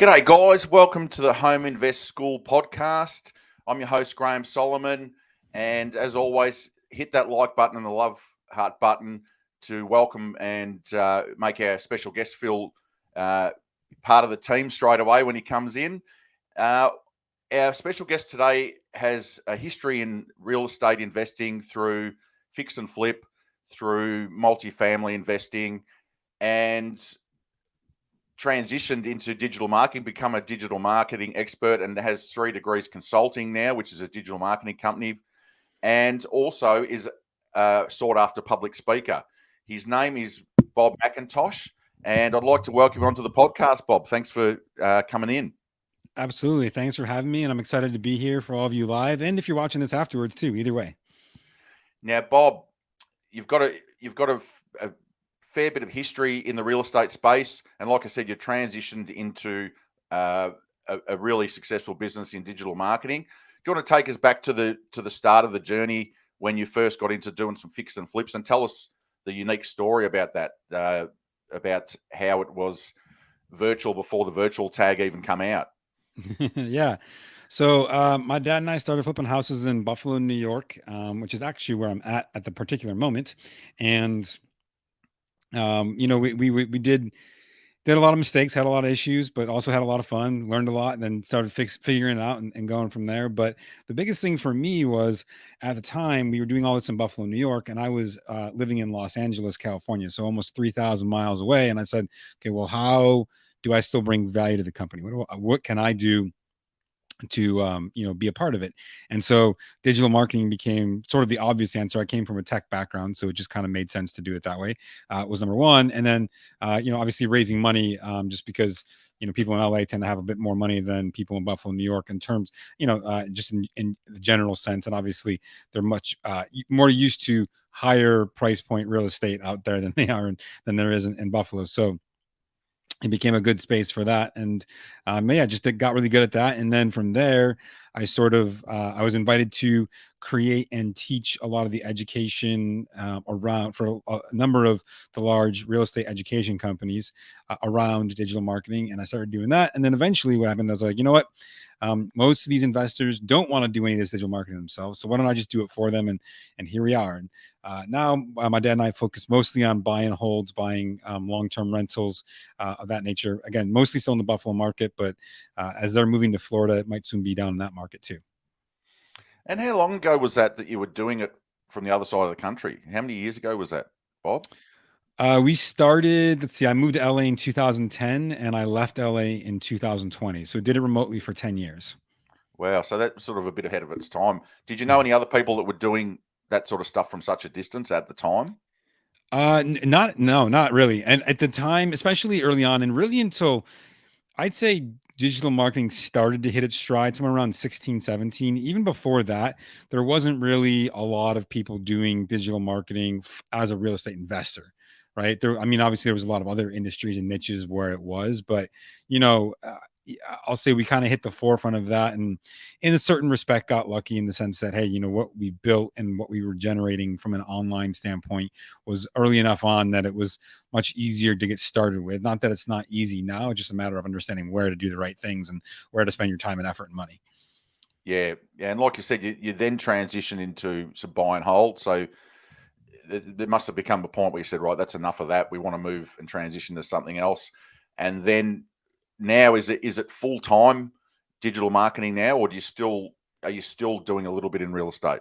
G'day, guys. Welcome to the Home Invest School podcast. I'm your host, Graham Solomon. And as always, hit that like button and the love heart button to welcome and make our special guest feel part of the team straight away when he comes in. Our special guest today has a history in real estate investing through fix and flip, through multifamily investing, and transitioned into digital marketing, become a digital marketing expert, and has 3 degrees consulting now, which is a digital marketing company, and also is a sought after public speaker. His name is Bob McIntosh, and I'd like to welcome you onto the podcast, Bob. Thanks for coming in. Absolutely. Thanks for having me. And I'm excited to be here for all of you live. And if you're watching this afterwards too, either way. Now, Bob, you've got a fair bit of history in the real estate space, and like I said, you transitioned into a really successful business in digital marketing. Do you want to take us back to the start of the journey when you first got into doing some fix and flips, and tell us the unique story about that, about how it was virtual before the virtual tag even come out? Yeah. So my dad and I started flipping houses in Buffalo, New York, which is actually where I'm at the particular moment. And we did a lot of mistakes, had a lot of issues, but also had a lot of fun, learned a lot, and then started figuring it out and going from there. But the biggest thing for me was at the time we were doing all this in Buffalo, New York, and I was living in Los Angeles, California, so almost 3,000 miles away. And I said, okay, well, how do I still bring value to the company? What can I do to be a part of it? And so digital marketing became sort of the obvious answer. I came from a tech background, so it just kind of made sense to do it that way. Was number one. And then obviously raising money, just because people in LA tend to have a bit more money than people in Buffalo, New York, in terms, just in the general sense. And obviously they're much more used to higher price point real estate out there than than there is in Buffalo. So it became a good space for that. And just got really good at that. And then from there, I was invited to create and teach a lot of the education around for a number of the large real estate education companies around digital marketing. And I started doing that. And then eventually what happened, I was like, you know what? Most of these investors don't want to do any of this digital marketing themselves. So why don't I just do it for them? And here we are. And now my dad and I focus mostly on buy and holds, buying long-term rentals of that nature. Again, mostly still in the Buffalo market, but as they're moving to Florida, it might soon be down in that market too. And how long ago was that you were doing it from the other side of the country? How many years ago was that, Bob? We started, let's see, I moved to LA in 2010 and I left LA in 2020. So did it remotely for 10 years. Wow, so that's sort of a bit ahead of its time. Did you know any other people that were doing that sort of stuff from such a distance at the time? Not really. And at the time, especially early on, and really until I'd say digital marketing started to hit its stride somewhere around 16, 17. Even before that, there wasn't really a lot of people doing digital marketing as a real estate investor, right? I mean, obviously there was a lot of other industries and niches where it was, but I'll say we kind of hit the forefront of that, and in a certain respect got lucky in the sense that, hey, what we built and what we were generating from an online standpoint was early enough on that it was much easier to get started with. Not that it's not easy now, it's just a matter of understanding where to do the right things and where to spend your time and effort and money. Yeah, and like you said, you then transition into some buy and hold. So there must have become a point where you said, right, that's enough of that. We want to move and transition to something else. And then now, is it full time digital marketing now, or are you still doing a little bit in real estate?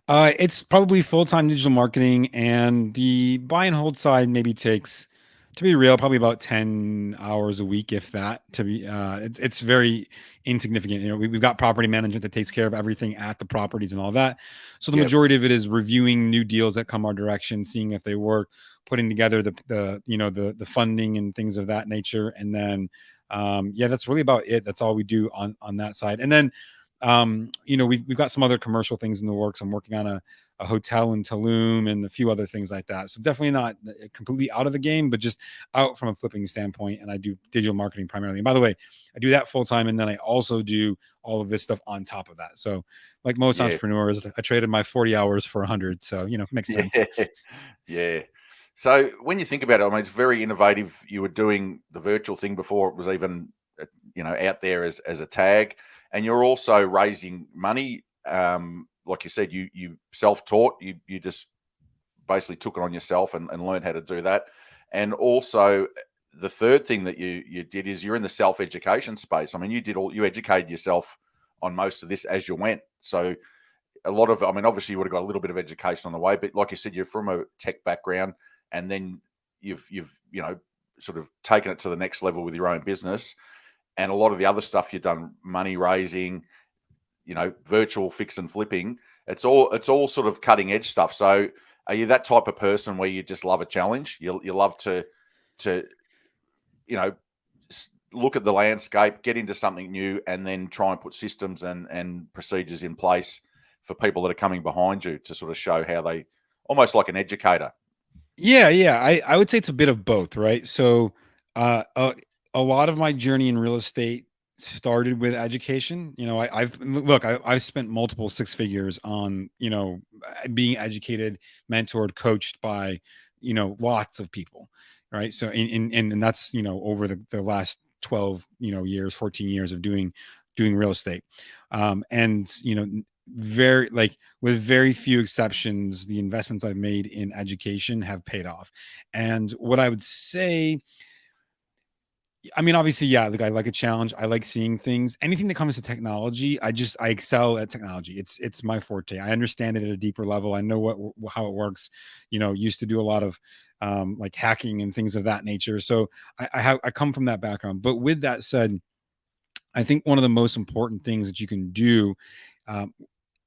It's probably full time digital marketing, and the buy and hold side maybe takes, to be real, probably about 10 hours a week, if that. It's very insignificant. We've got property management that takes care of everything at the properties and all that. So the Yep. majority of it is reviewing new deals that come our direction, seeing if they work, putting together the funding and things of that nature, and then that's really about it. That's all we do on that side, and then we've got some other commercial things in the works. I'm working on a hotel in Tulum and a few other things like that. So definitely not completely out of the game, but just out from a flipping standpoint. And I do digital marketing primarily. And by the way, I do that full time. And then I also do all of this stuff on top of that. So like most entrepreneurs, I traded my 40 hours for 100. So, makes sense. Yeah. So when you think about it, I mean, it's very innovative. You were doing the virtual thing before it was even out there as a tag, and you're also raising money. Like you said, you self-taught. You just basically took it on yourself and learned how to do that. And also, the third thing that you did is you're in the self-education space. I mean, you educated yourself on most of this as you went. So a lot of, I mean, obviously you would have got a little bit of education on the way, but like you said, you're from a tech background, and then you've sort of taken it to the next level with your own business, and a lot of the other stuff you've done, money raising, virtual fix and flipping. It's all sort of cutting edge stuff. So are you that type of person where you just love a challenge? You love to look at the landscape, get into something new, and then try and put systems and procedures in place for people that are coming behind you to sort of show how they, almost like an educator. Yeah. I would say it's a bit of both, right? So a lot of my journey in real estate started with education. I've spent multiple six figures on, being educated, mentored, coached by, lots of people. Right. So, and that's, over the last 12, years, 14 years of doing real estate. And, very, like, with very few exceptions, the investments I've made in education have paid off. And what I would say, I mean, obviously, yeah, like, I like a challenge. I like seeing things. Anything that comes to technology, I excel at technology. It's my forte. I understand it at a deeper level. I know how it works. Used to do a lot of like hacking and things of that nature. So I come from that background. But with that said, I think one of the most important things that you can do, um,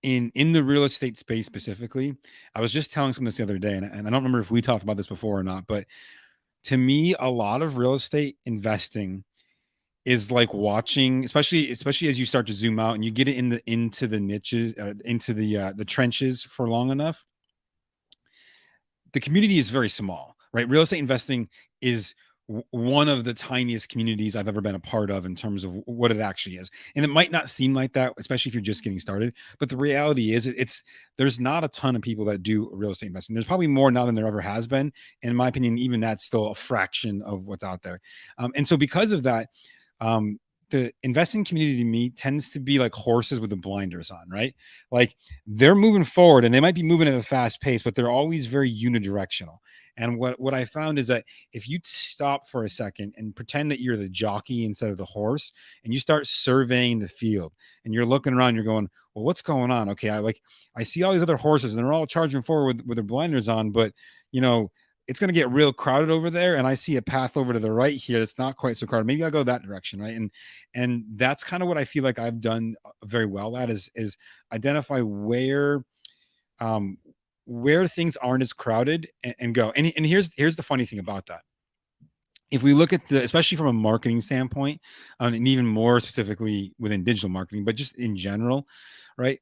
in the real estate space specifically, I was just telling someone this the other day, and I don't remember if we talked about this before or not, but to me, a lot of real estate investing is like watching, especially as you start to zoom out and you get it into the niches, into the trenches for long enough. The community is very small, right? Real estate investing is one of the tiniest communities I've ever been a part of in terms of what it actually is. And it might not seem like that, especially if you're just getting started. But the reality is, there's not a ton of people that do real estate investing. There's probably more now than there ever has been. In my opinion, even that's still a fraction of what's out there. And so because of that, the investing community to me tends to be like horses with the blinders on, right? Like, they're moving forward and they might be moving at a fast pace, but they're always very unidirectional. And what I found is that if you stop for a second and pretend that you're the jockey instead of the horse, and you start surveying the field and you're looking around, you're going, well, what's going on? Okay, I see all these other horses and they're all charging forward with their blinders on, but it's going to get real crowded over there, and I see a path over to the right here that's not quite so crowded. Maybe I'll go that direction, right? And that's kind of what I feel like I've done very well at, is identify where things aren't as crowded, and go. And here's the funny thing about that. If we look at especially from a marketing standpoint, and even more specifically within digital marketing, but just in general, right?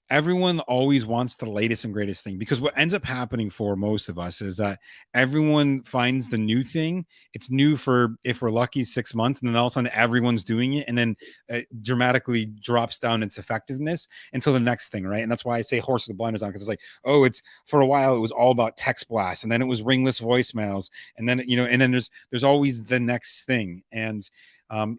Everyone always wants the latest and greatest thing, because what ends up happening for most of us is that everyone finds the new thing. It's new for, if we're lucky, 6 months, and then all of a sudden everyone's doing it, and then it dramatically drops down its effectiveness until the next thing, right? And that's why I say horse with the blinders on, because it's like, oh, it's, for a while it was all about text blasts, and then it was ringless voicemails, and then and then there's always the next thing. And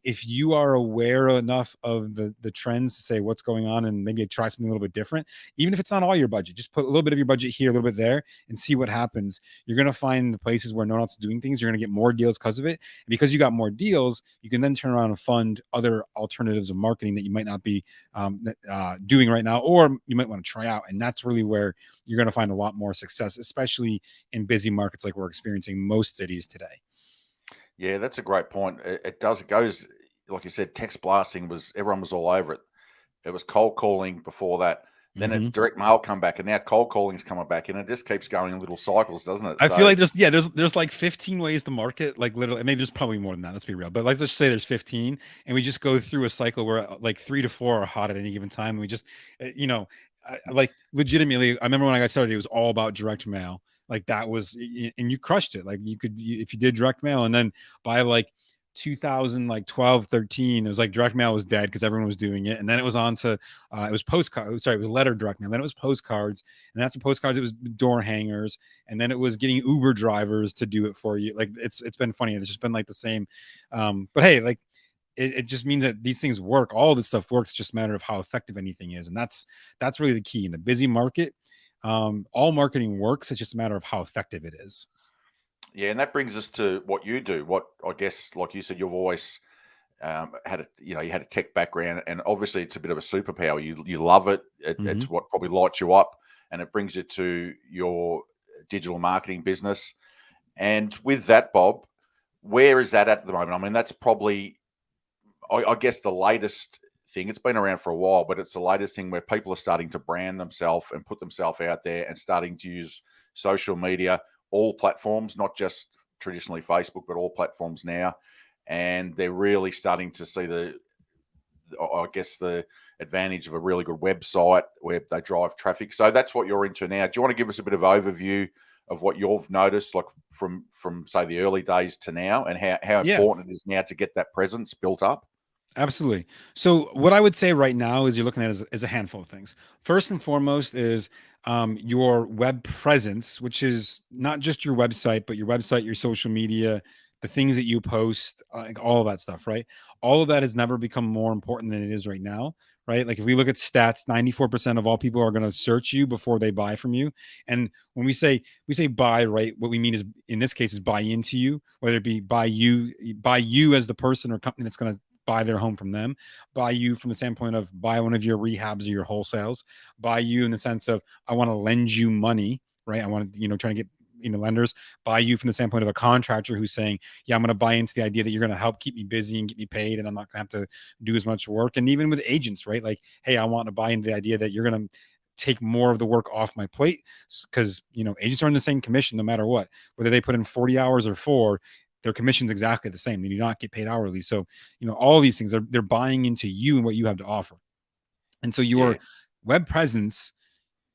if you are aware enough of the trends to say what's going on and maybe try something a little bit different, even if it's not all your budget, just put a little bit of your budget here, a little bit there, and see what happens. You're going to find the places where no one else is doing things. You're going to get more deals because of it. And because you got more deals, you can then turn around and fund other alternatives of marketing that you might not be doing right now, or you might want to try out. And that's really where you're going to find a lot more success, especially in busy markets like we're experiencing most cities today. Yeah, that's a great point. It goes, like you said, text blasting everyone was all over it. It was cold calling before that. Then direct mail come back, and now cold calling's coming back, and it just keeps going in little cycles, doesn't it? I feel like there's like 15 ways to market, like literally. Maybe there's probably more than that. Let's be real, but like, let's say there's 15, and we just go through a cycle where like 3 to 4 are hot at any given time, and we just, like, legitimately, I remember when I got started, it was all about direct mail. Like, that was, and you crushed it. Like, if you did direct mail, and then by like 2012, 13, it was like direct mail was dead because everyone was doing it. And then it was on to, it was postcard. Sorry, it was letter direct mail. Then it was postcards. And after postcards, it was door hangers. And then it was getting Uber drivers to do it for you. Like, it's been funny. It's just been like the same. But hey, like, it just means that these things work. All this stuff works. It's just a matter of how effective anything is. And that's really the key in a busy market. All marketing works. It's just a matter of how effective it is. Yeah, and that brings us to what you do. What I guess, like you said, you've always you had a tech background, and obviously it's a bit of a superpower. You love it. It's what probably lights you up, and it brings you to your digital marketing business. And with that, Bob, where is that at the moment? I mean, that's probably, I guess, the latest thing. It's been around for a while, but it's the latest thing where people are starting to brand themselves and put themselves out there and starting to use social media, all platforms, not just traditionally Facebook, but all platforms now. And they're really starting to see the advantage of a really good website where they drive traffic. So that's what you're into now. Do you want to give us a bit of overview of what you've noticed, like from say the early days to now, and how important it is now to get that presence built up? Absolutely. So what I would say right now is you're looking at is a handful of things. First and foremost is your web presence, which is not just your website, but your website, your social media, the things that you post, like all of that stuff, right? All of that has never become more important than it is right now, right? Like if we look at stats, 94% of all people are going to search you before they buy from you. And when we say buy, right, what we mean is, in this case, is buy into you, whether it be buy you as the person or company that's going to buy their home from them, buy you from the standpoint of buy one of your rehabs or your wholesales, buy you in the sense of I want to lend you money, right? I want to, trying to get lenders, buy you from the standpoint of a contractor who's saying, yeah, I'm going to buy into the idea that you're going to help keep me busy and get me paid, and I'm not going to have to do as much work. And even with agents, right? Like, hey, I want to buy into the idea that you're going to take more of the work off my plate, because agents are in the same commission no matter what, whether they put in 40 hours or 4. Their commission's exactly the same. They do not get paid hourly. So, all these things they're buying into you and what you have to offer. And so your web presence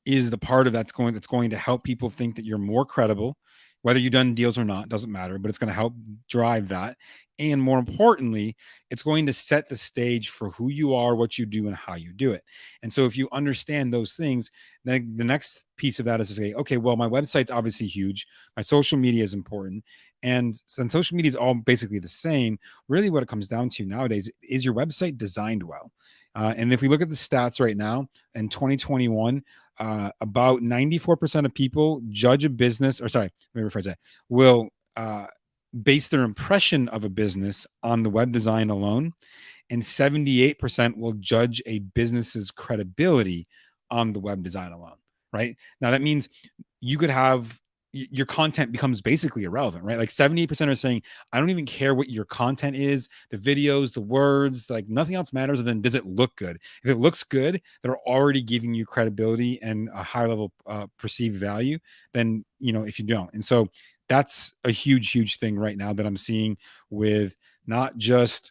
is the part of that's going to help people think that you're more credible, whether you've done deals or not, doesn't matter, but it's going to help drive that. And more importantly, it's going to set the stage for who you are, what you do, and how you do it. And so if you understand those things, then the next piece of that is to say, okay, well, my website's obviously huge. My social media is important. And since social media is all basically the same, really what it comes down to nowadays is your website designed well. And if we look at the stats right now in 2021, about 94% of people judge a business, or sorry, let me rephrase that, will base their impression of a business on the web design alone. And 78% will judge a business's credibility on the web design alone, right? Now that means you could have your content becomes basically irrelevant, right? Like 78% are saying, I don't even care what your content is, the videos, the words, like nothing else matters other than does it look good? If it looks good, they're already giving you credibility and a high level perceived value than, if you don't. And so that's a huge, huge thing right now that I'm seeing with not just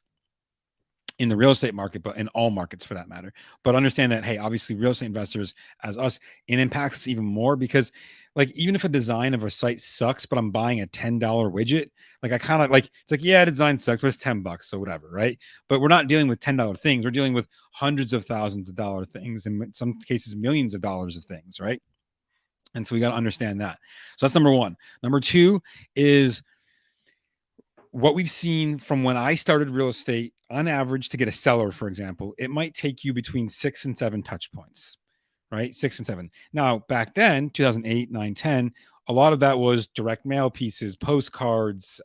in the real estate market, but in all markets for that matter. But understand that, hey, obviously real estate investors as us, it impacts us even more because like, even if a design of a site sucks, but I'm buying a $10 widget, like I kind of like, it's like, yeah, design sucks, but it's $10. So whatever. Right. But we're not dealing with $10 things. We're dealing with hundreds of thousands of dollar things. And in some cases, millions of dollars of things. Right. And so we got to understand that. So that's number one. Number two is what we've seen from when I started real estate. On average, to get a seller, for example, it might take you between 6 and 7 touch points, right? 6 and 7. Now, back then, 2008, 9, 10, a lot of that was direct mail pieces, postcards,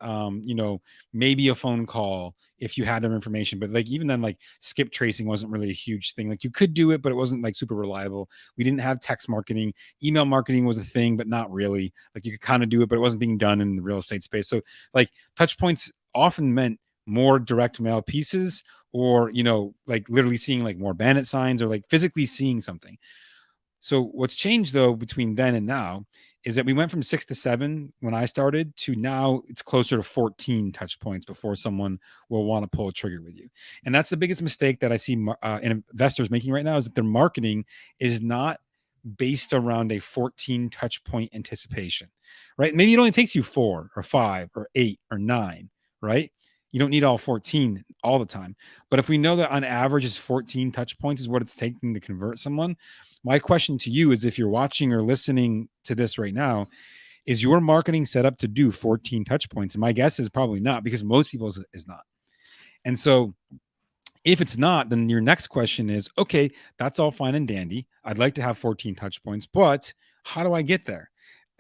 maybe a phone call if you had their information. But like even then, like skip tracing wasn't really a huge thing. Like you could do it, but it wasn't like super reliable. We didn't have text marketing. Email marketing was a thing, but not really. Like you could kind of do it, but it wasn't being done in the real estate space. So like touch points often meant more direct mail pieces, or like literally seeing like more bandit signs, or like physically seeing something. So what's changed though between then and now is that we went from 6 to 7 when I started to now it's closer to 14 touch points before someone will want to pull a trigger with you. And that's the biggest mistake that I see investors making right now, is that their marketing is not based around a 14 touch point anticipation, right? Maybe it only takes you 4 or 5 or 8 or 9, right? You don't need all 14 all the time. But if we know that on average is 14 touch points is what it's taking to convert someone, my question to you is, if you're watching or listening to this right now, is your marketing set up to do 14 touch points? And my guess is probably not, because most people's is not. And so if it's not, then your next question is, okay, that's all fine and dandy. I'd like to have 14 touch points, but how do I get there?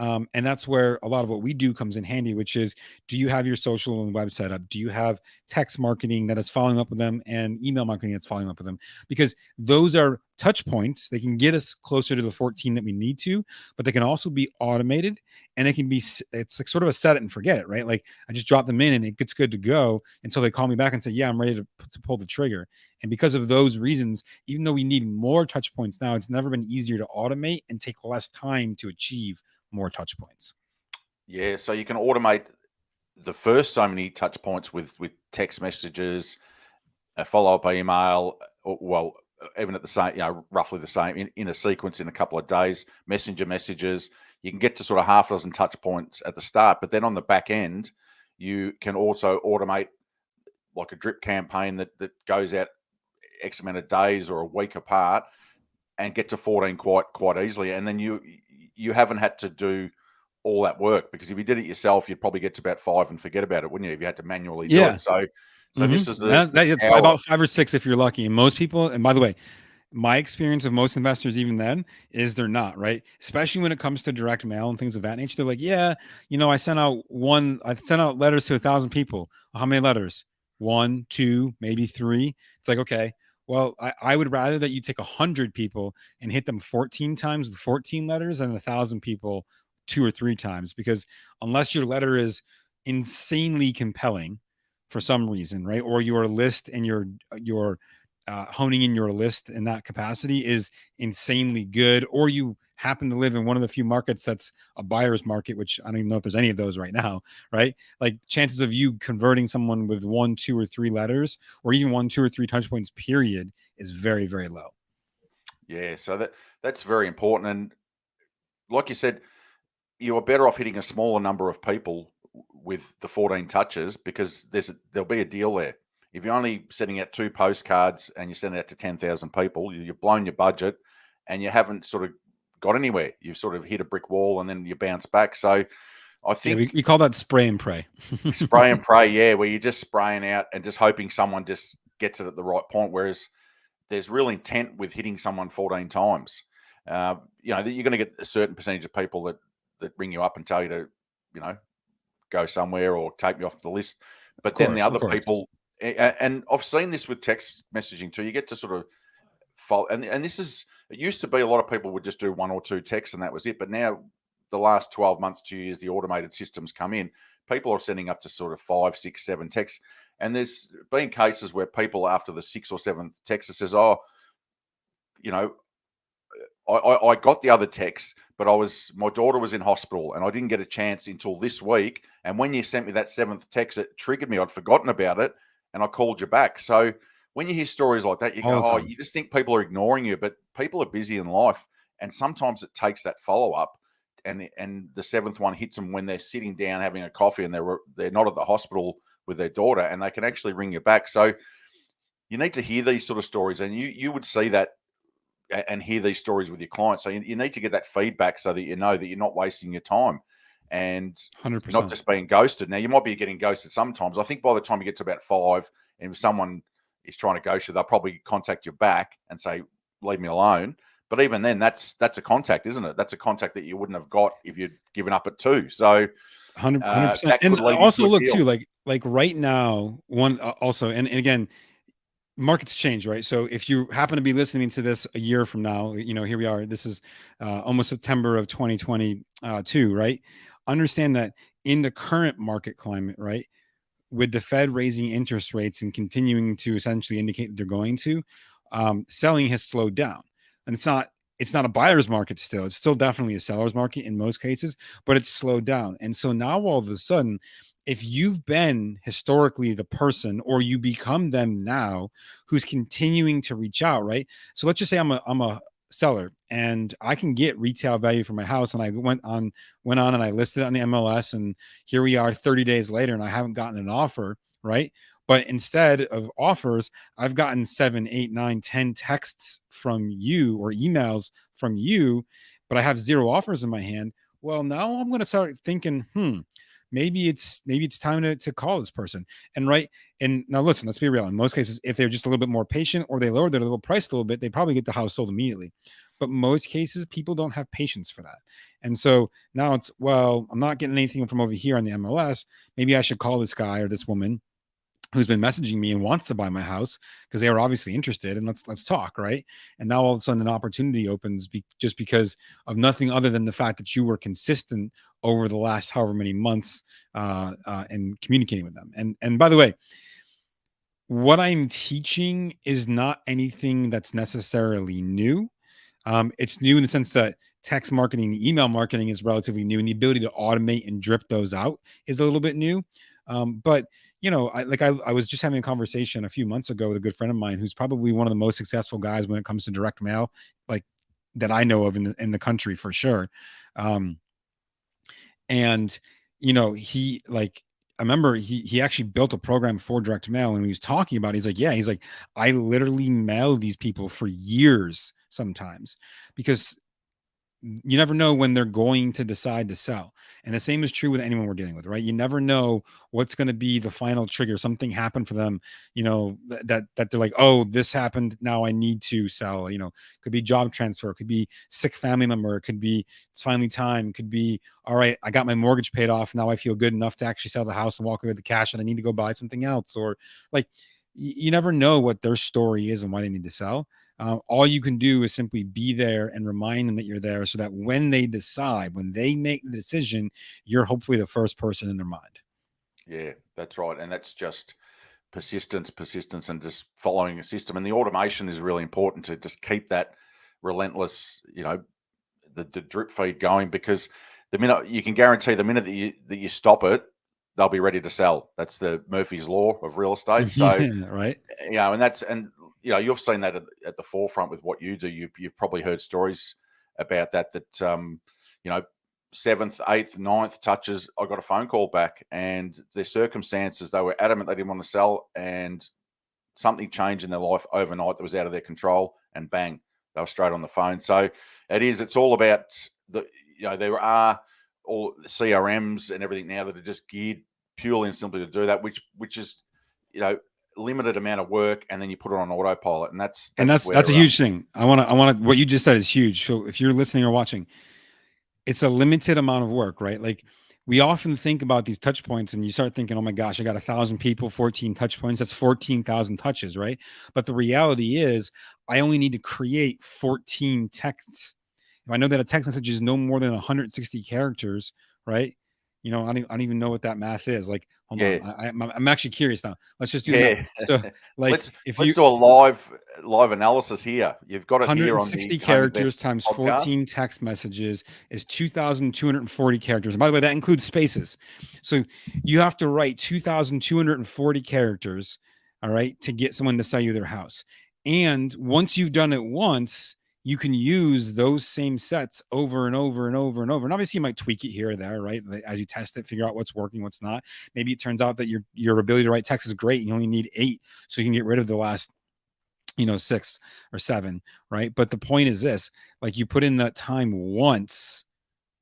And that's where a lot of what we do comes in handy, which is, do you have your social and web set up? Do you have text marketing that is following up with them and email marketing that's following up with them? Because those are touch points. They can get us closer to the 14 that we need to, but they can also be automated, and it can be, it's like sort of a set it and forget it, right? Like I just drop them in and it gets good to go until they call me back and say, yeah, I'm ready to pull the trigger. And because of those reasons, even though we need more touch points now, it's never been easier to automate and take less time to achieve more touch points. Yeah, so you can automate the first so many touch points with text messages, a follow-up email, well, even at the same, roughly the same in a sequence in a couple of days, messenger messages. You can get to sort of half a dozen touch points at the start, but then on the back end, you can also automate like a drip campaign that goes out X amount of days or a week apart and get to 14 quite easily. And then you haven't had to do all that work, because if you did it yourself, you'd probably get to about 5 and forget about it, wouldn't you? If you had to manually do it. So this is it's about 5 or 6 if you're lucky. And most people, and by the way, my experience of most investors, even then, is they're not, right? Especially when it comes to direct mail and things of that nature. They're like, yeah, I sent out letters to 1,000 people. How many letters? 1, 2, maybe 3. It's like, okay, well, I would rather that you take 100 people and hit them 14 times with 14 letters than 1,000 people 2 or 3 times, because unless your letter is insanely compelling for some reason, right? Or your list and your honing in your list in that capacity is insanely good, or you happen to live in one of the few markets that's a buyer's market, which I don't even know if there's any of those right now, right? Like chances of you converting someone with 1, 2, or 3 letters, or even 1, 2, or 3 touch points period, is very, very low. Yeah, so that's very important. And like you said, you are better off hitting a smaller number of people with the 14 touches, because there'll be a deal there. If you're only sending out 2 postcards and you send it out to 10,000 people, you've blown your budget and you haven't sort of got anywhere. You've sort of hit a brick wall and then you bounce back. So I think we call that spray and pray. Spray and pray, yeah, where you're just spraying out and just hoping someone just gets it at the right point. Whereas there's real intent with hitting someone 14 times. You're going to get a certain percentage of people that ring you up and tell you to, go somewhere or take me off the list. But then the other people, and I've seen this with text messaging too, you get to sort of follow, and this is, it used to be a lot of people would just do 1 or 2 texts and that was it. But now the last 12 months, 2 years, the automated systems come in. People are sending up to sort of 5, 6, 7 texts. And there's been cases where people after the 6th or 7th text says, oh, I got the other text, but my daughter was in hospital and I didn't get a chance until this week. And when you sent me that 7th text, it triggered me. I'd forgotten about it and I called you back. So when you hear stories like that, you go, you just think people are ignoring you, but people are busy in life. And sometimes it takes that follow-up, and the 7th one hits them when they're sitting down having a coffee and they're not at the hospital with their daughter, and they can actually ring you back. So you need to hear these sort of stories, and you would see that and hear these stories with your clients. So you need to get that feedback so that you know that you're not wasting your time and 100%. Not just being ghosted. Now, you might be getting ghosted sometimes. I think by the time you get to about 5, and if someone is trying to ghost you, they'll probably contact you back and say, leave me alone. But even then, that's a contact, isn't it? That's a contact that you wouldn't have got if you'd given up at 2. So 100%. And also look too, like right now, and again, markets change, right? So if you happen to be listening to this a year from now, here we are. This is almost September of 2022, right? Understand that in the current market climate, right, with the Fed raising interest rates and continuing to essentially indicate that they're going to, selling has slowed down, and it's not a buyer's market still. It's still definitely a seller's market in most cases, but it's slowed down. And so now all of a sudden, if you've been historically the person, or you become them now, who's continuing to reach out, right? So let's just say I'm a seller and I can get retail value for my house, and I went on and I listed it on the MLS, and here we are 30 days later and I haven't gotten an offer, right? But instead of offers, I've gotten 7, 8, 9, 10 texts from you or emails from you, but I have 0 offers in my hand. Well, now I'm going to start thinking, maybe it's time to call this person. And right. And now listen, let's be real. In most cases, if they're just a little bit more patient or they lower their little price a little bit, they probably get the house sold immediately. But most cases, people don't have patience for that. And so now it's, well, I'm not getting anything from over here on the MLS. Maybe I should call this guy or this woman who's been messaging me and wants to buy my house because they are obviously interested, and let's talk, right? And now all of a sudden an opportunity opens just because of nothing other than the fact that you were consistent over the last however many months and communicating with them. And by the way, what I'm teaching is not anything that's necessarily new. It's new in the sense that text marketing, email marketing is relatively new, and the ability to automate and drip those out is a little bit new. But I was just having a conversation a few months ago with a good friend of mine who's probably one of the most successful guys when it comes to direct mail, like that I know of in the country for sure. And he like, I remember he actually built a program for direct mail, and he was talking about it, he's like, I literally mail these people for years sometimes because you never know when they're going to decide to sell. And the same is true with anyone we're dealing with, right? You never know what's going to be the final trigger. Something happened for them, that they're like, oh, this happened, now I need to sell. Could be job transfer, could be sick family member, it could be it's finally time, it could be, all right, I got my mortgage paid off, now I feel good enough to actually sell the house and walk away with the cash, and I need to go buy something else. Or like, you never know what their story is and why they need to sell. All you can do is simply be there and remind them that you're there, so that when they decide, when they make the decision, you're hopefully the first person in their mind. Yeah, that's right. And that's just persistence, and just following a system. And the automation is really important to just keep that relentless, the drip feed going, because the minute you can guarantee the minute that you stop it, they'll be ready to sell. That's the Murphy's law of real estate. So, Right. and you've seen that at the forefront with what you do. You've probably heard stories about that, seventh, eighth, ninth touches, I got a phone call back, and their circumstances, they were adamant they didn't want to sell, and something changed in their life overnight that was out of their control, and bang, they were straight on the phone. So it's all about there are all the CRMs and everything now that are just geared purely and simply to do that, which is, limited amount of work, and then you put it on autopilot. And that's a huge thing. I want to, what you just said is huge. So if you're listening or watching, it's a limited amount of work, right? Like, we often think about these touch points and you start thinking, oh my gosh, I got 1,000 people, 14 touch points. That's 14,000 touches, right? But the reality is I only need to create 14 texts. If I know that a text message is no more than 160 characters, right? I don't even know what that math is. Like, hold on, I'm actually curious now. Let's just do that. So, like, let's do a live analysis here. You've got it here on the 160 characters times 14 text messages is 2,240 characters. And by the way, that includes spaces. So you have to write 2,240 characters, all right, to get someone to sell you their house. And once you've done it once, you can use those same sets over and over and over and over. And obviously you might tweak it here or there, right? As you test it, figure out what's working, what's not. Maybe it turns out that your ability to write text is great. You only need 8. So you can get rid of the last, 6 or 7, right? But the point is this, like, you put in that time once,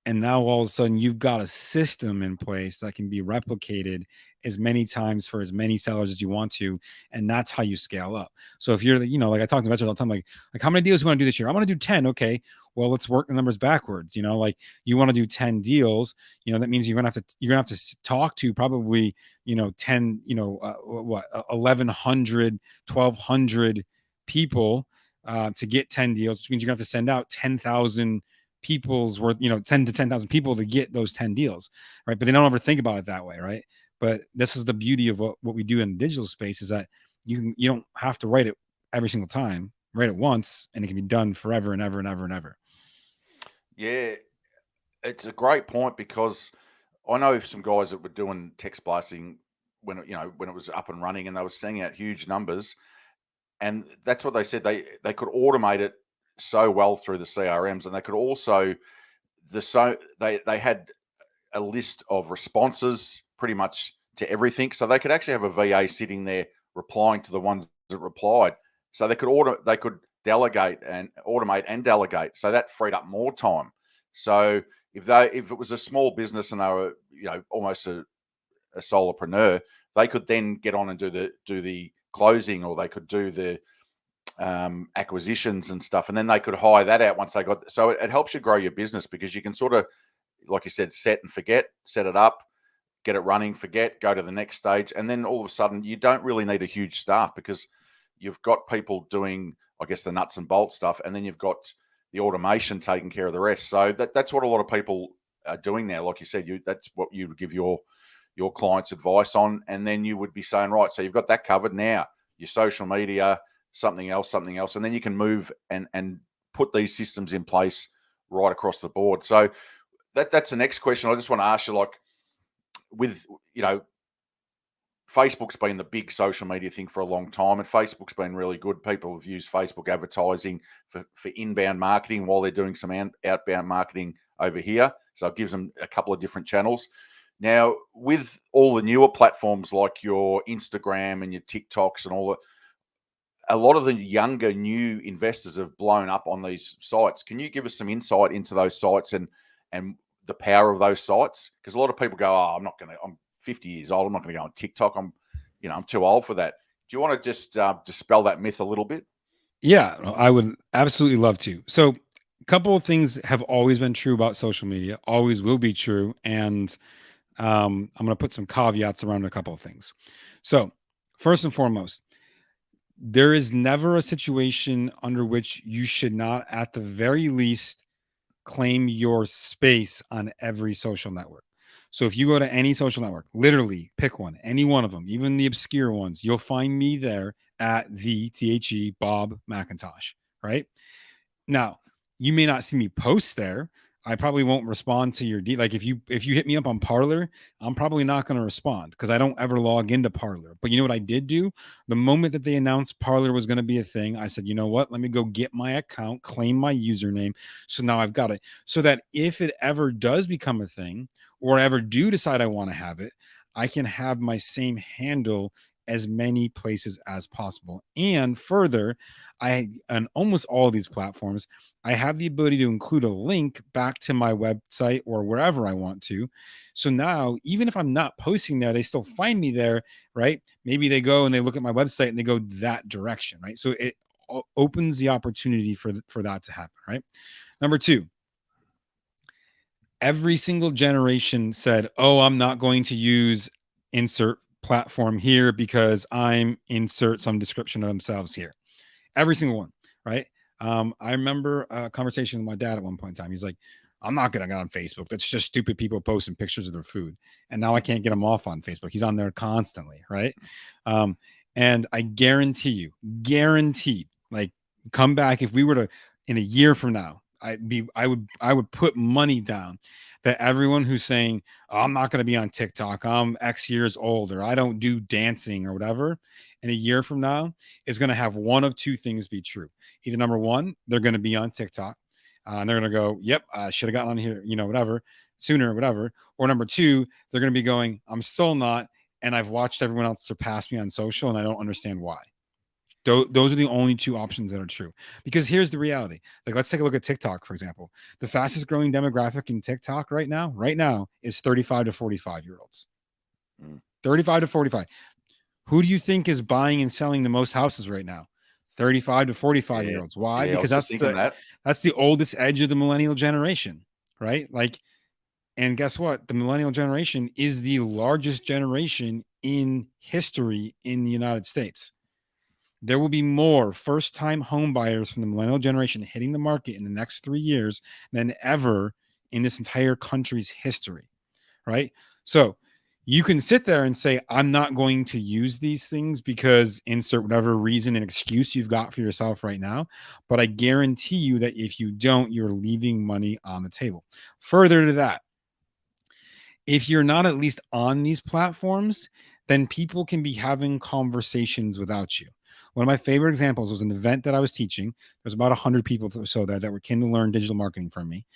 and now all of a sudden you've got a system in place that can be replicated as many times for as many sellers as you want to. And that's how you scale up. So if you're, like I talk to investors all the time, like how many deals do you want to do this year? I want to do 10. Okay. Well, let's work the numbers backwards. Like, you want to do 10 deals, that means you're going to have to talk to probably, 10, 1,100, 1,200 people to get 10 deals, which means you're going to have to send out 10,000 people's worth, 10 to 10,000 people to get those 10 deals, right? But they don't ever think about it that way, right? But this is the beauty of what we do in the digital space, is that you don't have to write it every single time. Write it once, and it can be done forever and ever and ever and ever. Yeah, it's a great point, because I know some guys that were doing text blasting when it was up and running, and they were sending out huge numbers, and that's what they said. They could automate it so well through the CRMs, and they could also they had a list of responses pretty much to everything, so they could actually have a VA sitting there replying to the ones that replied. So they could delegate and automate and delegate, so that freed up more time. So if it was a small business and they were almost a solopreneur, they could then get on and do the closing, or they could do the acquisitions and stuff, and then they could hire that out once they got. So it helps you grow your business, because you can sort of, like you said, set and forget, set it up, get it running, forget, go to the next stage, and then all of a sudden you don't really need a huge staff, because you've got people doing, I guess, the nuts and bolts stuff, and then you've got the automation taking care of the rest. So that's what a lot of people are doing now. Like you said, that's what you would give your clients advice on, and then you would be saying, right, so you've got that covered. Now your social media, something else, and then you can move and put these systems in place right across the board. So that's the next question. I just want to ask you, like, with Facebook's been the big social media thing for a long time, and Facebook's been really good. People have used Facebook advertising for inbound marketing while they're doing some outbound marketing over here. So it gives them a couple of different channels. Now, with all the newer platforms like your Instagram and your TikToks and all that, a lot of the younger new investors have blown up on these sites. Can you give us some insight into those sites and the power of those sites? Because a lot of people go, "Oh, I'm 50 years old. I'm not going to go on TikTok. I'm too old for that." Do you want to just dispel that myth a little bit? Yeah, I would absolutely love to. So, a couple of things have always been true about social media, always will be true, and I'm going to put some caveats around a couple of things. So, first and foremost, there is never a situation under which you should not, at the very least, claim your space on every social network. So if you go to any social network, literally pick one, any one of them, even the obscure ones, you'll find me there at the Bob McIntosh, right? Now, you may not see me post there. I probably won't respond to your like if you hit me up on Parler, I'm probably not going to respond because I don't ever log into Parler. But you know what I did do? The moment that they announced Parler was going to be a thing, I said, you know what? Let me go get my account, claim my username. So now I've got it. So that if it ever does become a thing, or I ever do decide I want to have it, I can have my same handle as many places as possible. And further, on almost all of these platforms, I have the ability to include a link back to my website or wherever I want to. So now, even if I'm not posting there, they still find me there, right? Maybe they go and they look at my website and they go that direction, right? So it opens the opportunity for that to happen, right? Number two, every single generation said, "Oh, I'm not going to use insert platform here because I'm insert some description of themselves here." Every single one, right? I remember a conversation with my dad at one point in time. He's like, "I'm not going to get on Facebook. That's just stupid people posting pictures of their food." And now I can't get him off on Facebook. He's on there constantly, right? And I guarantee you, guaranteed, like, come back if we were to in a year from now, I would put money down that everyone who's saying, "Oh, I'm not going to be on TikTok, I'm X years old, or I don't do dancing or whatever," in a year from now is going to have one of two things be true. Either number one, they're going to be on TikTok and they're going to go, "Yep, I should have gotten on here, whatever, sooner or whatever." Or number two, they're going to be going, "I'm still not, and I've watched everyone else surpass me on social, and I don't understand why." Those are the only two options that are true. Because here's the reality. Like, let's take a look at TikTok, for example. The fastest growing demographic in TikTok right now is 35 to 45-year-olds. 35 to 45. Who do you think is buying and selling the most houses right now? 35 to 45-year-olds. Why? Because that's the oldest edge of the millennial generation, right? Like, and guess what? The millennial generation is the largest generation in history in the United States. There will be more first-time home buyers from the millennial generation hitting the market in the next 3 years than ever in this entire country's history, right? So you can sit there and say, "I'm not going to use these things because insert whatever reason and excuse you've got for yourself right now." But I guarantee you that if you don't, you're leaving money on the table. Further to that, if you're not at least on these platforms, then people can be having conversations without you. One of my favorite examples was an event that I was teaching. There was about 100 people or so that were came to learn digital marketing from me.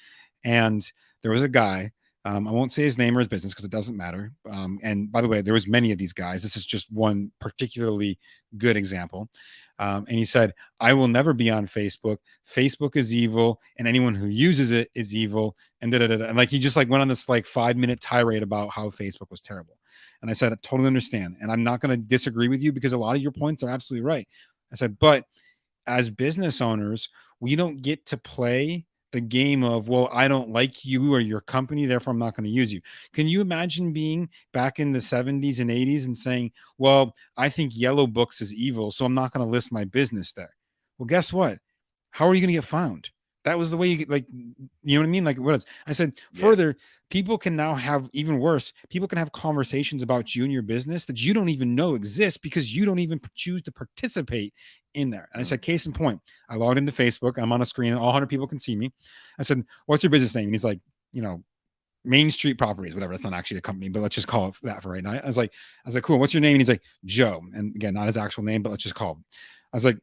And there was a guy I won't say his name or his business because it doesn't matter. And by the way, there was many of these guys. This is just one particularly good example. And he said, I will never be on Facebook. Facebook is evil, and anyone who uses it is evil. And And like he just like went on this like 5-minute tirade about how Facebook was terrible. And I said, I totally understand. And I'm not going to disagree with you because a lot of your points are absolutely right. I said, but as business owners, we don't get to play the game of, well, I don't like you or your company, therefore I'm not going to use you. Can you imagine being back in the 70s and 80s and saying, well, I think Yellow Books is evil, so I'm not going to list my business there? Well, guess what? How are you going to get found? That was the way you get, like, you know what I mean? Like, what is, I said, further, people can now have, even worse, people can have conversations about you and your business that you don't even know exist because you don't even choose to participate in there. And I said, case in point, I logged into Facebook. I'm on a screen and all 100 people can see me. I said, what's your business name? And he's like, you know, Main Street Properties, whatever. That's not actually a company, but let's just call it that for right now. I was like, cool. What's your name? And he's like, Joe. And again, not his actual name, but let's just call him. I was like,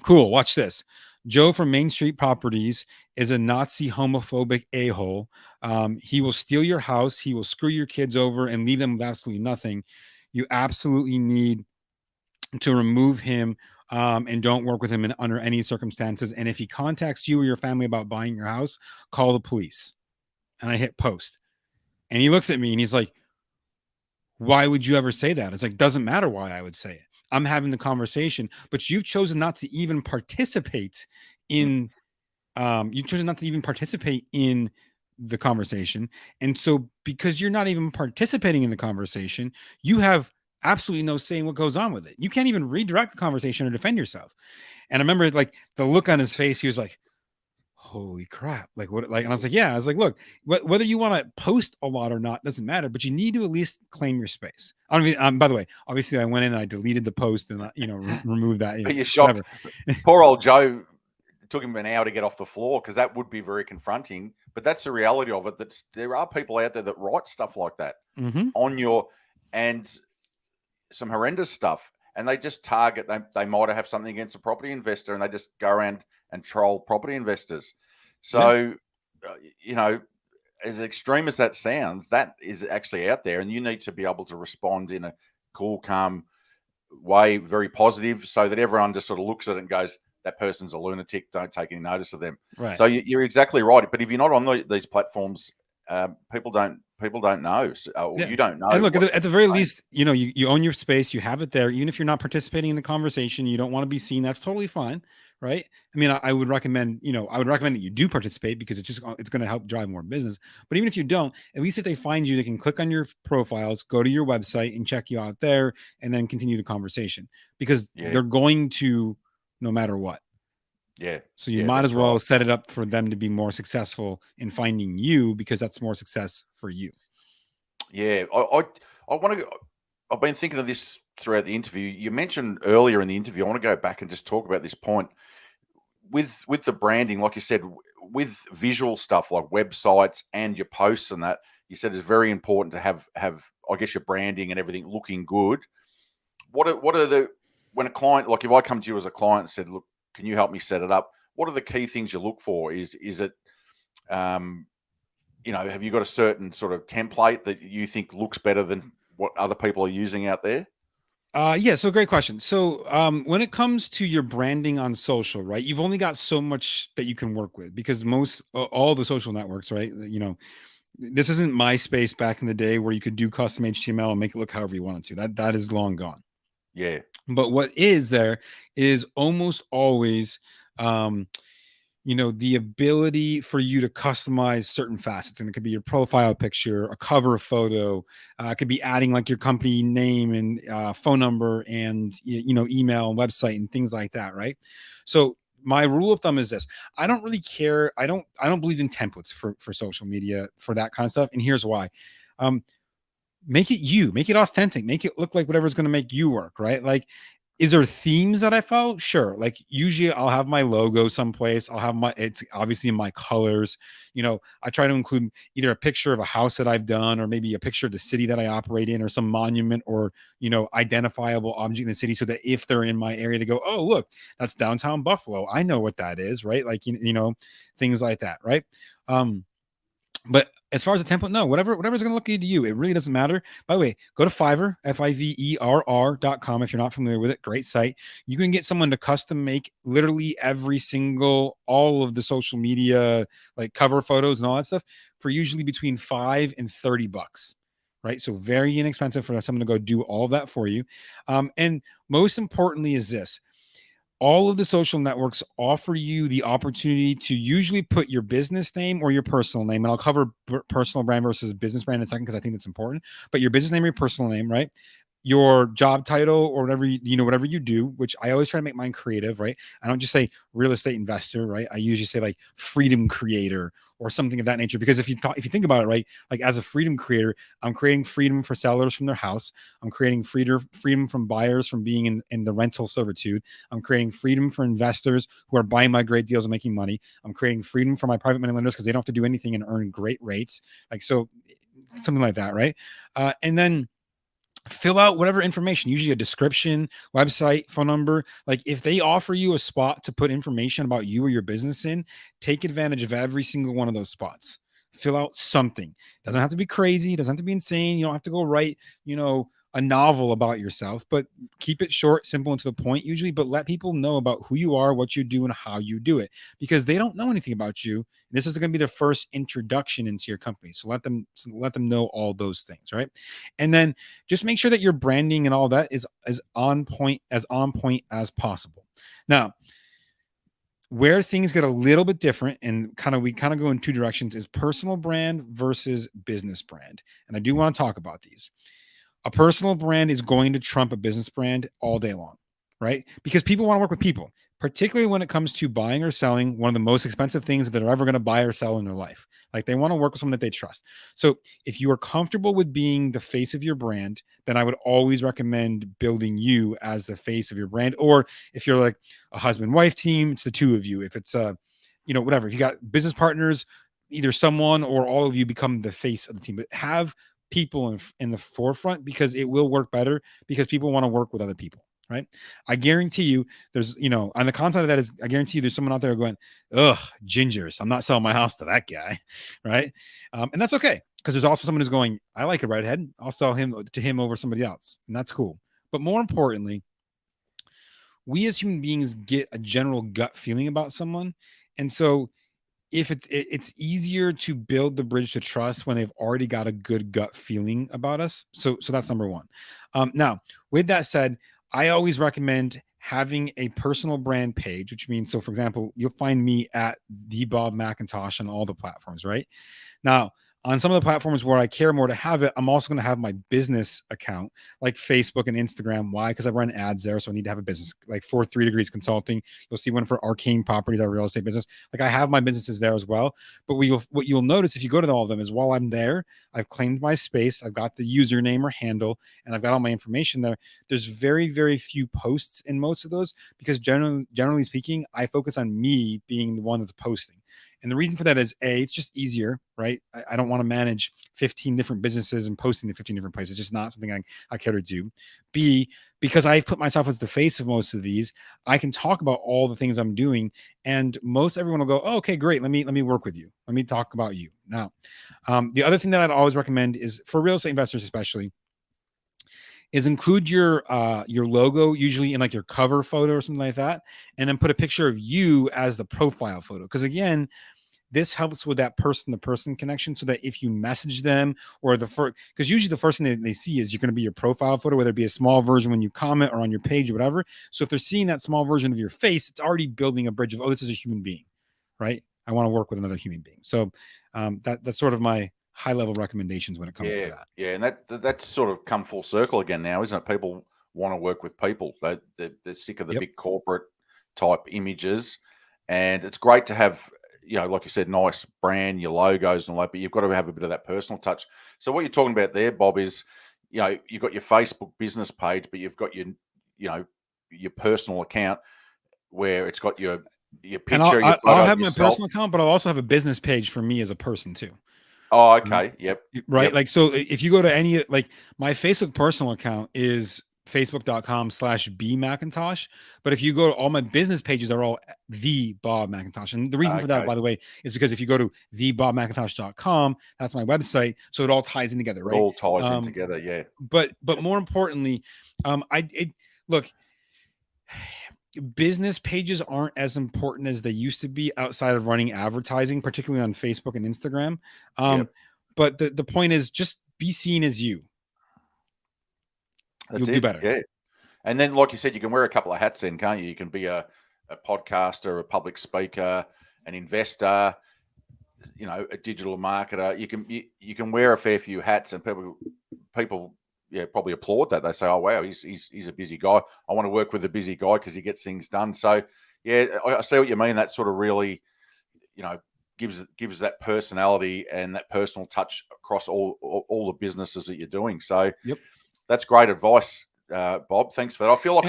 cool. Watch this. Joe from Main Street Properties is a Nazi homophobic a-hole. He will steal your house. He will screw your kids over and leave them with absolutely nothing. You absolutely need to remove him, and don't work with him under any circumstances. And if he contacts you or your family about buying your house, call the police. And I hit post. And he looks at me and he's like, why would you ever say that? It's like, doesn't matter why I would say it. I'm having the conversation, but you've chosen not to even participate in the conversation. And so because you're not even participating in the conversation, you have absolutely no say in what goes on with it. You can't even redirect the conversation or defend yourself. And I remember like the look on his face, he was like, holy crap. Like what, like, and I was like, yeah, I was like, look, whether you want to post a lot or not, doesn't matter, but you need to at least claim your space. I don't mean, by the way, obviously I went in and I deleted the post and, removed that. But you're shocked. Poor old Joe, it took him an hour to get off the floor because that would be very confronting. But that's the reality of it. There are people out there that write stuff like that on your, and some horrendous stuff. And they just target, they might have something against a property investor and they just go around and troll property investors. So, as extreme as that sounds, that is actually out there, and you need to be able to respond in a cool, calm way, very positive, so that everyone just sort of looks at it and goes, that person's a lunatic, don't take any notice of them. Right. So you're exactly right. But if you're not on these platforms, people don't know. You don't know. And look, at the very least, you own your space, you have it there. Even if you're not participating in the conversation, you don't want to be seen, that's totally fine. Right. I mean, I would recommend, that you do participate because it's going to help drive more business. But even if you don't, at least if they find you, they can click on your profiles, go to your website and check you out there and then continue the conversation because they're going to, no matter what. Yeah. So you might as well set it up for them to be more successful in finding you because that's more success for you. Yeah. I've been thinking of this throughout the interview. You mentioned earlier in the interview, I want to go back and just talk about this point with the branding, like you said, with visual stuff like websites and your posts and that. You said it's very important to have I guess your branding and everything looking good. What are when a client, like if I come to you as a client and said, look, can you help me set it up? What are the key things you look for? Is it have you got a certain sort of template that you think looks better than what other people are using out there? Yeah, so great question. So when it comes to your branding on social, right, you've only got so much that you can work with because all the social networks, right, this isn't MySpace back in the day where you could do custom HTML and make it look however you wanted to. That is long gone. Yeah. But what is there is almost always the ability for you to customize certain facets. And it could be your profile picture, a cover photo, it could be adding like your company name and phone number and, email and website and things like that. Right. So my rule of thumb is this. I don't really care. I don't believe in templates for social media for that kind of stuff. And here's why. Make it authentic, make it look like whatever's going to make you work. Right. Like, is there themes that I follow? Sure. Like usually I'll have my logo someplace. It's obviously in my colors. I try to include either a picture of a house that I've done or maybe a picture of the city that I operate in or some monument or, identifiable object in the city so that if they're in my area, they go, oh, look, that's downtown Buffalo. I know what that is. Right. Like, things like that. Right. But as far as a template, no, whatever's going to look good to you, it really doesn't matter. By the way, go to Fiverr, Fiverr.com. If you're not familiar with it, great site. You can get someone to custom make literally all of the social media, like cover photos and all that stuff for usually between $5 and $30. Right. So very inexpensive for someone to go do all of that for you. And most importantly is this: all of the social networks offer you the opportunity to usually put your business name or your personal name. And I'll cover personal brand versus business brand in a second, because I think that's important. But your business name or your personal name, right? Your job title or whatever whatever you do, which I always try to make mine creative, right? I don't just say real estate investor, right? I usually say like freedom creator or something of that nature. Because if you think about it, right, like as a freedom creator, I'm creating freedom for sellers from their house. I'm creating freedom from buyers from being in the rental servitude. I'm creating freedom for investors who are buying my great deals and making money. I'm creating freedom for my private money lenders because they don't have to do anything and earn great rates. Like, so something like that, right? And then fill out whatever information, usually a description, website, phone number. Like if they offer you a spot to put information about you or your business in, take advantage of every single one of those spots. Fill out something. Doesn't have to be crazy, doesn't have to be insane. You don't have to go write, a novel about yourself, but keep it short, simple, and to the point usually, but let people know about who you are, what you do, and how you do it, because they don't know anything about you. This is going to be their first introduction into your company. So let them know all those things, right? And then just make sure that your branding and all that is on point as possible. Now, where things get a little bit different and we kind of go in two directions is personal brand versus business brand. And I do want to talk about these. A personal brand is going to trump a business brand all day long, right? Because people want to work with people, particularly when it comes to buying or selling one of the most expensive things that they're ever going to buy or sell in their life. Like they want to work with someone that they trust. So if you are comfortable with being the face of your brand, then I would always recommend building you as the face of your brand. Or if you're like a husband-wife team, it's the two of you. If it's whatever, if you got business partners, either someone or all of you become the face of the team. But have people in the forefront, because it will work better, because people want to work with other people, right? I guarantee you there's, on the content of that is, I guarantee you there's someone out there going, ugh, gingers, I'm not selling my house to that guy, right? And that's okay, because there's also someone who's going, I like a redhead, I'll sell him over somebody else, and that's cool. But more importantly, we as human beings get a general gut feeling about someone, and so if it's easier to build the bridge to trust when they've already got a good gut feeling about us. So that's number one. Now, with that said, I always recommend having a personal brand page, which means, so for example, you'll find me at the Bob McIntosh on all the platforms, right? Now, on some of the platforms where I care more to have it, I'm also going to have my business account, like Facebook and Instagram. Why? Because I run ads there, so I need to have a business. Like for 3 Degrees Consulting, you'll see one for Arcane Properties, our real estate business. Like I have my businesses there as well. But what you'll notice if you go to all of them is, while I'm there, I've claimed my space, I've got the username or handle, and I've got all my information there. There's very, very few posts in most of those, because generally speaking, I focus on me being the one that's posting. And the reason for that is, A, it's just easier, right? I don't want to manage 15 different businesses and posting to 15 different places. It's just not something I care to do. B, because I've put myself as the face of most of these, I can talk about all the things I'm doing, and most everyone will go, oh, okay, great. Let me work with you. Let me talk about you. Now, the other thing that I'd always recommend is, for real estate investors especially, is include your logo, usually in like your cover photo or something like that, and then put a picture of you as the profile photo. Because again, this helps with that person-to-person connection, so that if you message them, or because usually the first thing they see is you're going to be your profile photo, whether it be a small version when you comment or on your page or whatever. So if they're seeing that small version of your face, it's already building a bridge of, oh, this is a human being, right? I want to work with another human being. So that's sort of my high-level recommendations when it comes to that. Yeah, and that's sort of come full circle again now, isn't it? People want to work with people. They're sick of the big corporate type images, and it's great to have, like you said, nice brand, your logos and all that, but you've got to have a bit of that personal touch. So what you're talking about there, Bob, is, you've got your Facebook business page, but you've got your personal account where it's got your picture, and your photo I'll have yourself. my personal account, but I'll also have a business page for me as a person too. Oh, okay. Yep. Right. Yep. Like, so if you go to any, like my Facebook personal account is facebook.com/bmacintosh. But if you go to all my business pages are all the Bob McIntosh. And the reason for that, by the way, is because if you go to thebobmacintosh.com, that's my website. So it all ties in together, right? It all ties in together. Yeah. But more importantly, look, business pages aren't as important as they used to be outside of running advertising, particularly on Facebook and Instagram. But the point is just be seen as you. You'll do better. Yeah. And then, like you said, you can wear a couple of hats then, can't you? You can be a podcaster, a public speaker, an investor, a digital marketer. You can wear a fair few hats, and people probably applaud that. They say, "Oh wow, he's a busy guy. I want to work with a busy guy because he gets things done." So yeah, I see what you mean. That sort of really, gives that personality and that personal touch across all the businesses that you're doing. So that's great advice, Bob. Thanks for that. I feel like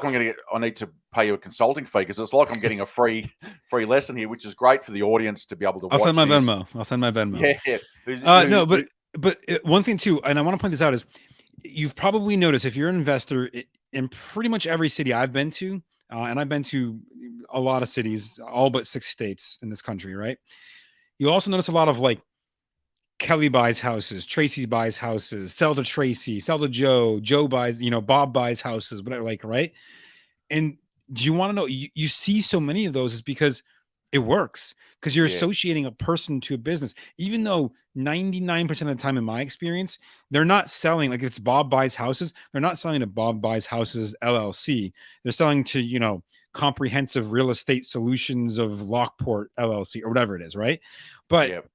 I need to pay you a consulting fee because it's like I'm getting a free lesson here, which is great for the audience to be able to watch. I'll send my Venmo. Yeah. No, but one thing too, and I want to point this out is you've probably noticed if you're an investor in pretty much every city I've been to, and I've been to a lot of cities, all but 6 states in this country, right? You'll also notice a lot of like Kelly buys houses, Tracy buys houses, sell to Tracy, sell to Joe, Joe buys, Bob buys houses, whatever, like, right? And do you want to know, you see so many of those is because it works, because you're associating a person to a business, even though 99% of the time in my experience, they're not selling, like if it's Bob buys houses, they're not selling to Bob buys houses LLC. They're selling to, Comprehensive Real Estate Solutions of Lockport LLC or whatever it is. Right. But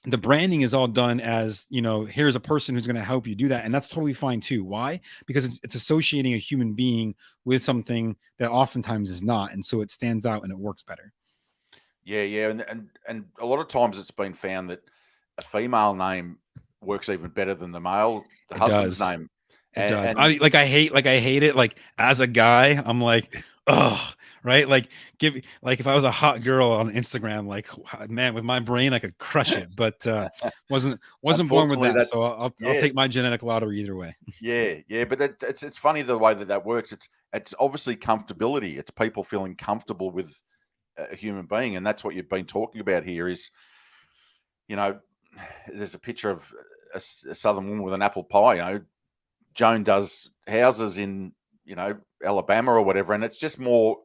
the branding is all done as, here's a person who's going to help you do that. And that's totally fine too. Why? Because it's associating a human being with something that oftentimes is not. And so it stands out and it works better. Yeah. And a lot of times it's been found that a female name works even better than the husband's name. It does. I hate it. Like as a guy, I'm like, oh, right. Like if I was a hot girl on Instagram, like man, with my brain, I could crush it, but wasn't born with that. So I'll take my genetic lottery either way. Yeah. But it's funny the way that works. It's obviously comfortability. It's people feeling comfortable with a human being. And that's what you've been talking about here is, there's a picture of a Southern woman with an apple pie, Joan does houses in, Alabama or whatever, and it's just more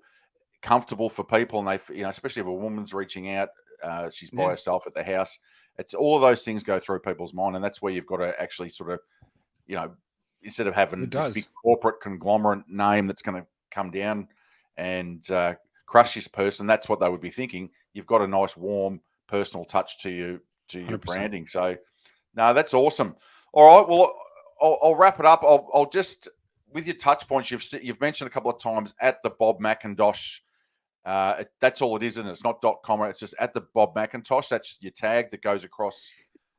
comfortable for people. And they, especially if a woman's reaching out, she's by herself at the house. It's all of those things go through people's mind, and that's where you've got to actually sort of, instead of having this big corporate conglomerate name that's going to come down and crush this person, that's what they would be thinking. You've got a nice, warm, personal touch to your 100%. Branding. So, no, that's awesome. All right, well, I'll wrap it up. I'll just, with your touch points, you've mentioned a couple of times at the Bob McIntosh. That's all it is, and it's not .com. It's just at the Bob McIntosh. That's your tag that goes across.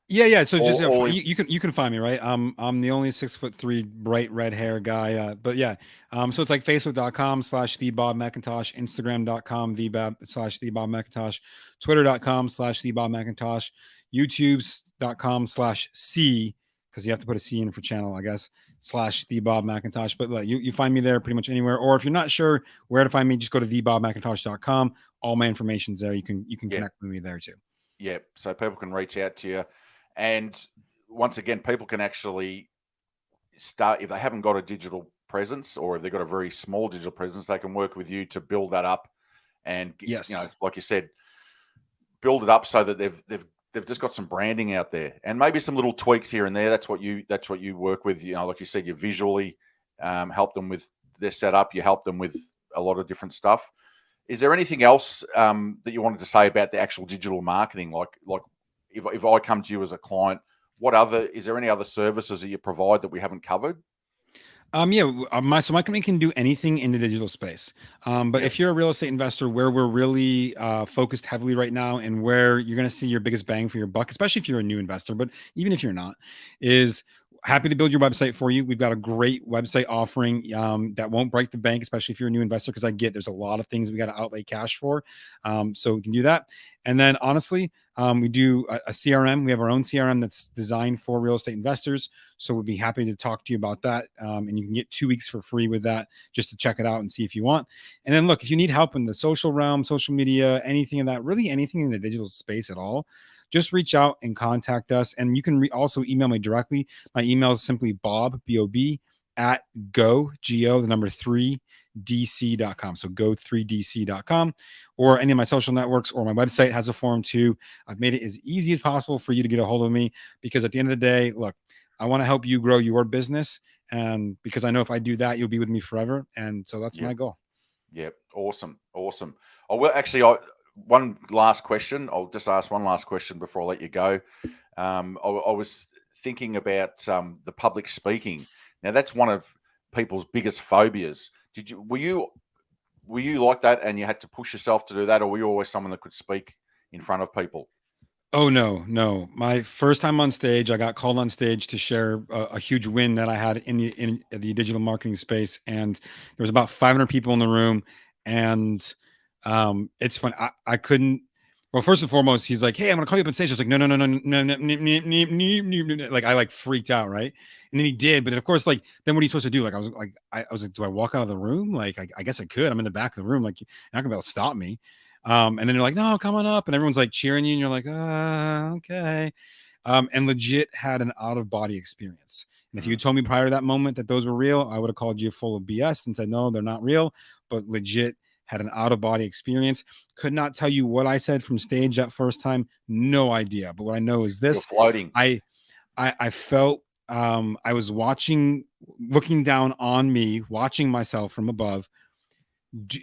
Yeah. So you can find me, right? I'm the only 6'3" bright red hair guy. But yeah. So it's like facebook.com/thebobmcintosh, instagram.com/thebob/thebobmcintosh, twitter.com/thebobmcintosh, youtube.com/c, because you have to put a C in for channel, I guess, /thebobmcintosh. But you find me there pretty much anywhere. Or if you're not sure where to find me, just go to thebobmcintosh.com. All my information's there. You can connect with me there too. Yeah. So people can reach out to you. And once again, people can actually start, if they haven't got a digital presence or if they've got a very small digital presence, they can work with you to build that up. And, like you said, build it up so that they've just got some branding out there and maybe some little tweaks here and there. That's what you work with. Like you said, you visually help them with their setup. You help them with a lot of different stuff. Is there anything else that you wanted to say about the actual digital marketing? Like if I come to you as a client, is there any other services that you provide that we haven't covered? My company can do anything in the digital space. But if you're a real estate investor, where we're really focused heavily right now and where you're going to see your biggest bang for your buck, especially if you're a new investor, but even if you're not, is happy to build your website for you. We've got a great website offering that won't break the bank, especially if you're a new investor, because there's a lot of things we got to outlay cash for. So we can do that. And then honestly, We do a CRM. We have our own CRM that's designed for real estate investors. So we'd be happy to talk to you about that. And you can get 2 weeks for free with that just to check it out and see if you want. And then look, if you need help in the social realm, social media, anything of that, really anything in the digital space at all, just reach out and contact us. And you can also email me directly. My email is simply Bob, B-O-B, at go, the number 3, dc.com. So go3dc.com, or any of my social networks, or my website has a form too. I've made it as easy as possible for you to get a hold of me, because at the end of the day, look, I want to help you grow your business. And because I know if I do that, you'll be with me forever. And so that's my goal. Yeah. Awesome. Oh, well, actually, one last question. I'll just ask one last question before I let you go. I was thinking about the public speaking. Now, that's one of people's biggest phobias. Were you like that, and you had to push yourself to do that, or were you always someone that could speak in front of people? Oh, no. My first time on stage, I got called on stage to share a huge win that I had in the digital marketing space, and there was about 500 people in the room, and it's fun. I couldn't. Well, first and foremost, he's like, "Hey, I'm gonna call you up on stage." I was like, "No, no, no, no, no, no, no." Like I like freaked out, right? And then he did, but of course, like then what are you supposed to do? Like I was like, "Do I walk out of the room?" Like I guess I could. I'm in the back of the room. Like you're not gonna be able to stop me. And then they're like, "No, come on up," and everyone's like cheering you, and you're like, okay. And legit had an out of body experience. And if you told me prior to that moment that those were real, I would have called you full of BS and said, no, they're not real, but legit had an out of body experience. Could not tell you what I said from stage that first time. No idea. But what I know is You're this: floating. I felt I was looking down on me, watching myself from above,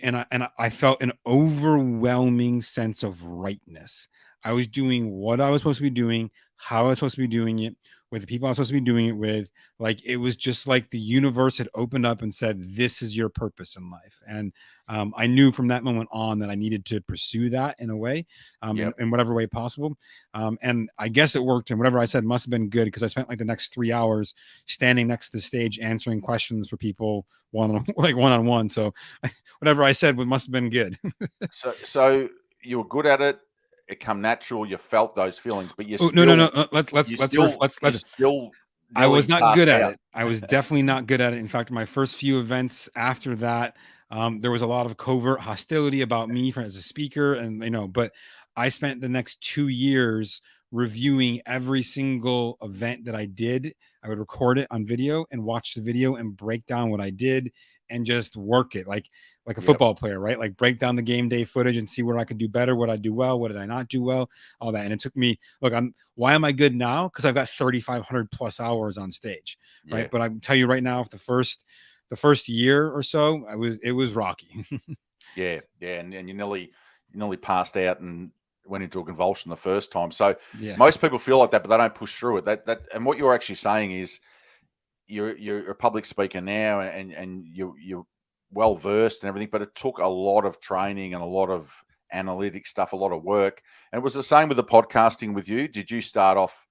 and I felt an overwhelming sense of rightness. I was doing what I was supposed to be doing, how I was supposed to be doing it, with the people I was supposed to be doing it with. Like it was just like the universe had opened up and said, "This is your purpose in life." And I knew from that moment on that I needed to pursue that in a way, in whatever way possible. And I guess it worked. And whatever I said must have been good, because I spent like the next 3 hours standing next to the stage answering questions for people one on one. So whatever I said must have been good. So you were good at it. It come natural. You felt those feelings, but you Oh, still, no. Let's. I was nearly not passed good at out. it. I was definitely not good at it. In fact, my first few events after that, there was a lot of covert hostility about me as a speaker, and but I spent the next 2 years reviewing every single event that I did. I would record it on video and watch the video and break down what I did and just work it like a football player, right? Like break down the game day footage and see where I could do better, what I do well, what did I not do well, all that. And it took me, look, why am I good now? Because I've got 3,500 plus hours on stage, right? But I can tell you right now, the first year or so, it was rocky. Yeah, and you nearly passed out and went into a convulsion the first time. So Yeah. most people feel like that, but they don't push through it. That and what you're actually saying is you're a public speaker now, and you're well versed and everything, but it took a lot of training and a lot of analytic stuff, a lot of work. And it was the same with the podcasting with you. Did you start off,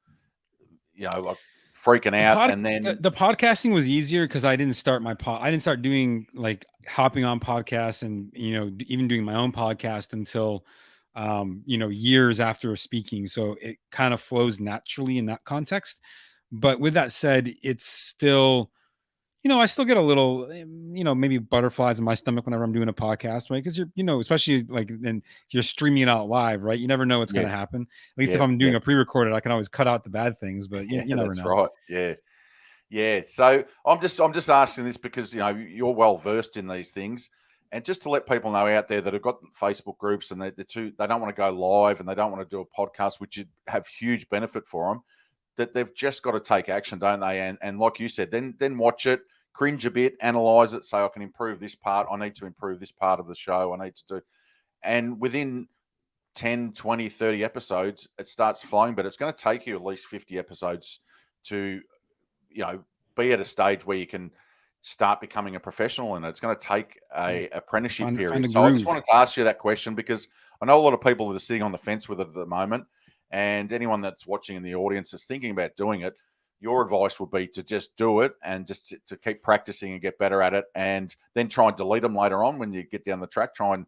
like freaking out, and then The podcasting was easier because I didn't start I didn't start doing like hopping on podcasts and even doing my own podcast until years after speaking. So it kind of flows naturally in that context. But with that said, it's still, I still get a little, maybe butterflies in my stomach whenever I'm doing a podcast, right? Because especially like then you're streaming it out live, right? You never know what's yeah, going to happen. At least if I'm doing a pre-recorded, I can always cut out the bad things, but you never that's know. right. Yeah. So I'm just asking this because you're well versed in these things, and just to let people know out there that have got Facebook groups and they don't want to go live and they don't want to do a podcast, which would have huge benefit for them, that they've just got to take action, don't they? And like you said, then watch it, cringe a bit, analyze it, say I can improve this part, I need to improve this part of the show, I need to do, and within 10, 20, 30 episodes, it starts flowing. But it's going to take you at least 50 episodes to be at a stage where you can start becoming a professional, and it's going to take a apprenticeship Find period. a So I just groove. wanted to ask you that question because I know a lot of people that are sitting on the fence with it at the moment, and anyone that's watching in the audience that's thinking about doing it, your advice would be to just do it and just to keep practicing and get better at it, and then try and delete them later on when you get down the track. Try and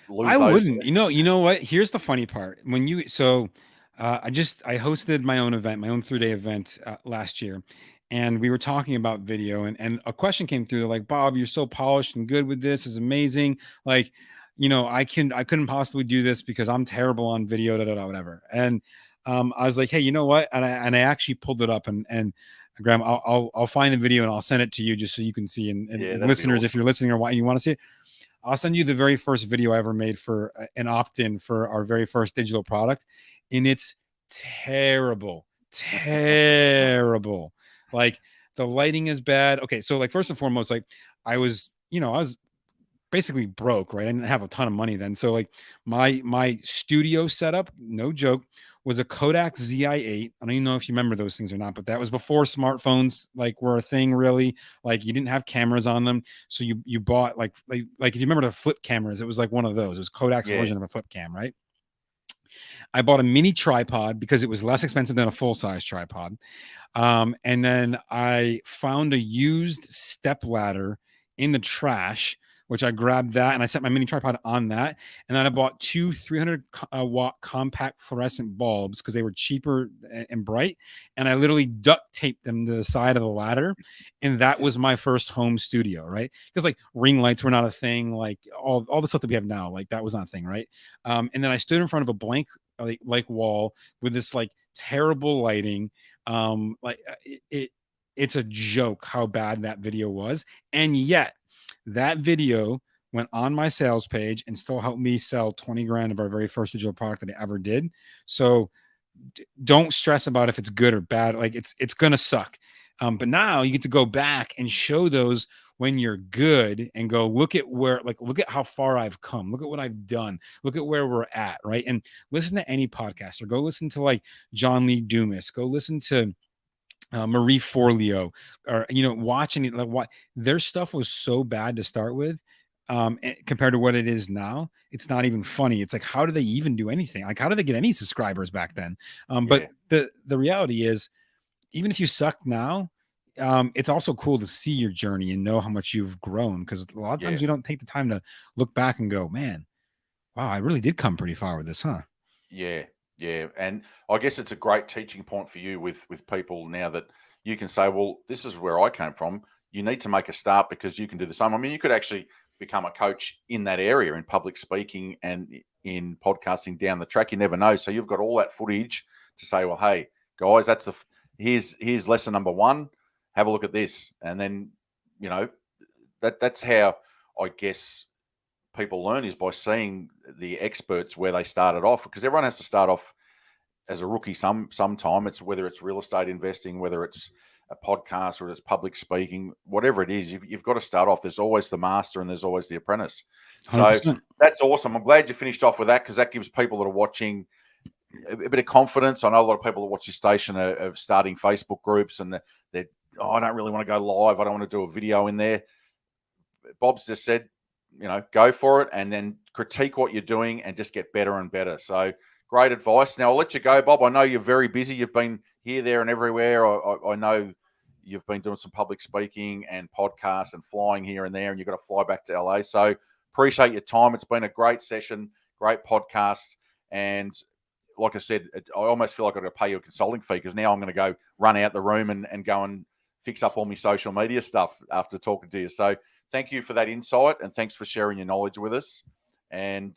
lose I those. wouldn't. You know what? Here's the funny part. I hosted my own event, my own 3-day event last year, and we were talking about video, and a question came through. They're like, Bob, you're so polished and good with this. Is amazing. Like, I couldn't possibly do this because I'm terrible on video, whatever. And I was like, hey, you know what? And I actually pulled it up and Graham, I'll find the video and I'll send it to you just so you can see. And That'd be listeners, if awesome. you're listening or you want to see it, I'll send you the very first video I ever made for an opt-in for our very first digital product, and it's terrible, terrible. Like the lighting is bad. Okay, so like first and foremost, like I was basically broke, right? I didn't have a ton of money then. So like my studio setup, no joke, was a Kodak ZI-8. I don't even know if you remember those things or not, but that was before smartphones like were a thing really. Like you didn't have cameras on them. So you bought like if you remember the flip cameras, it was like one of those. It was Kodak's version of a flip cam, right? I bought a mini tripod because it was less expensive than a full-size tripod. And then I found a used step ladder in the trash, which I grabbed that and I set my mini tripod on that. And then I bought two 300 watt compact fluorescent bulbs because they were cheaper and bright. And I literally duct taped them to the side of the ladder. And that was my first home studio, right? Because like ring lights were not a thing. Like all the stuff that we have now, like that was not a thing, right? And then I stood in front of a blank like wall with this like terrible lighting. It's a joke how bad that video was, and yet that video went on my sales page and still helped me sell 20 grand of our very first digital product that I ever did. So don't stress about if it's good or bad. Like it's gonna suck. But now you get to go back and show those when you're good and go look at how far I've come. Look at what I've done. Look at where we're at, right? And listen to any podcaster. Go listen to like John Lee Dumas. Go listen to Marie Forleo, or watch any like what their stuff was so bad to start with. Compared to what it is now, it's not even funny. It's like, how do they even do anything? Like, how do they get any subscribers back then? But the reality is, even if you suck now, it's also cool to see your journey and know how much you've grown. Because a lot of times you don't take the time to look back and go, man, wow, I really did come pretty far with this, huh? Yeah, and I guess it's a great teaching point for you with people now that you can say, well, this is where I came from. You need to make a start because you can do the same. I mean, you could actually become a coach in that area, in public speaking and in podcasting down the track. You never know. So you've got all that footage to say, well, hey guys, here's lesson number one. Have a look at this, and then that's how I guess people learn is by seeing the experts where they started off, because everyone has to start off as a rookie sometime. It's whether it's real estate investing, whether it's a podcast, or it's public speaking, whatever it is, you've got to start off. There's always the master and there's always the apprentice. 100%. So that's awesome. I'm glad you finished off with that, because that gives people that are watching a bit of confidence. I know a lot of people that watch your station are starting Facebook groups, and they're I don't really want to go live. I don't want to do a video in there. Bob's just said, go for it, and then critique what you're doing and just get better and better. So great advice. Now I'll let you go, Bob. I know you're very busy. You've been here, there, and everywhere. I know you've been doing some public speaking and podcasts and flying here and there, and you've got to fly back to LA. So appreciate your time. It's been a great session, great podcast. And like I said, I almost feel like I've got to pay you a consulting fee, because now I'm going to go run out the room and go and fix up all my social media stuff after talking to you. So thank you for that insight, and thanks for sharing your knowledge with us. And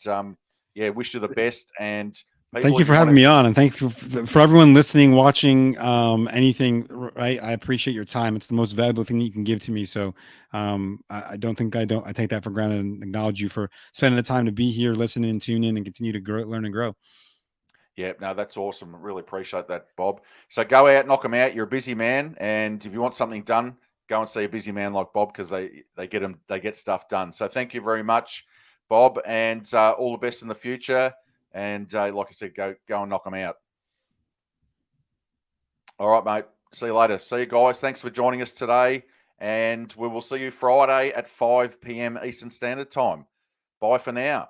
wish you the best. And thank you for having me on, and thank you for everyone listening, watching, anything. Right, I appreciate your time. It's the most valuable thing that you can give to me. So I take that for granted, and acknowledge you for spending the time to be here, listening and tune in, and continue to learn and grow. Yeah, no, that's awesome. Really appreciate that, Bob. So go out, knock them out. You're a busy man, and if you want something done, go and see a busy man like Bob, because they get stuff done. So thank you very much, Bob, and all the best in the future. And like I said, go and knock them out. All right, mate. See you later. See you guys. Thanks for joining us today, and we will see you Friday at 5 p.m. Eastern Standard Time. Bye for now.